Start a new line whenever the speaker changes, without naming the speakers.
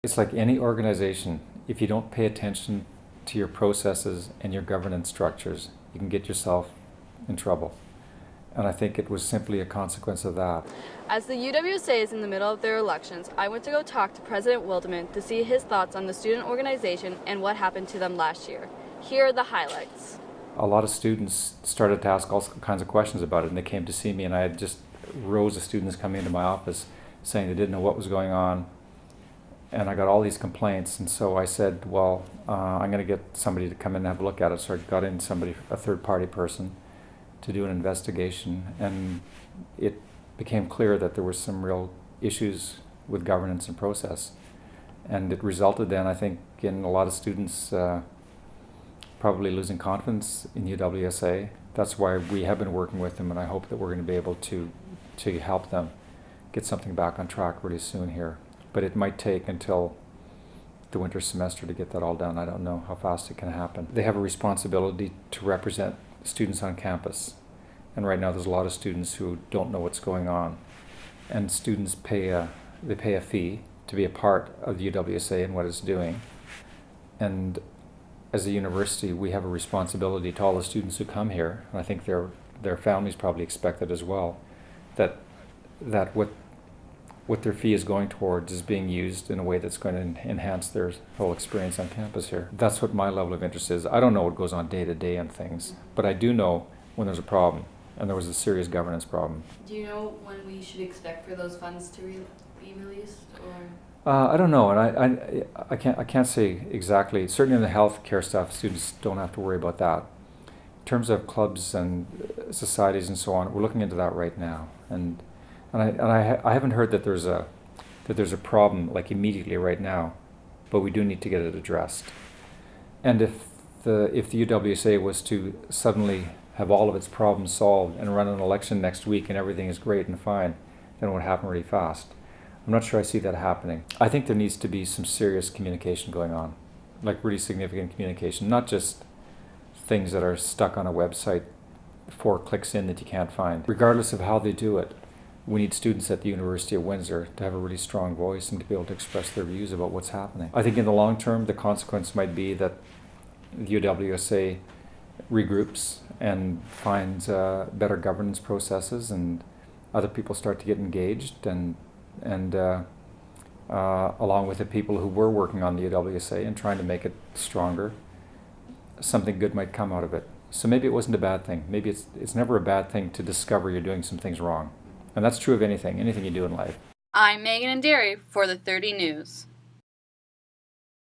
It's like any organization. If you don't pay attention to your processes and your governance structures, you can get yourself in trouble. And I think it was simply a consequence of that.
As the UWSA is in the middle of their elections, I went to go talk to President Wildeman to see his thoughts on the student organization and what happened to them last year. Here are the highlights.
A lot of students started to ask all kinds of questions about it, and they came to see me, and I had just rows of students coming into my office saying they didn't know what was going on, and I got all these complaints. And so I said, well, I'm going to get somebody to come in and have a look at it. So I got in a third-party person, to do an investigation, and it became clear that there were some real issues with governance and process. And it resulted then, I think, in a lot of students probably losing confidence in UWSA. That's why we have been working with them, and I hope that we're going to be able to help them get something back on track really soon here. But it might take until the winter semester to get that all done. I don't know how fast it can happen. They have a responsibility to represent students on campus, and right now there's a lot of students who don't know what's going on, and students pay a fee to be a part of the UWSA and what it's doing. And as a university, we have a responsibility to all the students who come here, and I think their families probably expect it as well, that what their fee is going towards is being used in a way that's going to enhance their whole experience on campus here. That's what my level of interest is. I don't know what goes on day to day on things, but I do know when there's a problem, and there was a serious governance problem.
Do you know when we should expect for those funds to be released, or?
I don't know, and I can't say exactly. Certainly in the healthcare stuff, students don't have to worry about that. In terms of clubs and societies and so on, we're looking into that right now, and I haven't heard that there's a problem like immediately right now, but we do need to get it addressed. And if the UWSA was to suddenly have all of its problems solved and run an election next week and everything is great and fine, then it would happen really fast. I'm not sure I see that happening. I think there needs to be some serious communication going on, like really significant communication, not just things that are stuck on a website 4 clicks in that you can't find. Regardless of how they do it, we need students at the University of Windsor to have a really strong voice and to be able to express their views about what's happening. I think in the long term, the consequence might be that the UWSA regroups and finds better governance processes, and other people start to get engaged, and along with the people who were working on the UWSA and trying to make it stronger, something good might come out of it. So maybe it wasn't a bad thing. Maybe it's never a bad thing to discover you're doing some things wrong. And that's true of anything you do in life.
I'm Megan and Derry for the 30 News.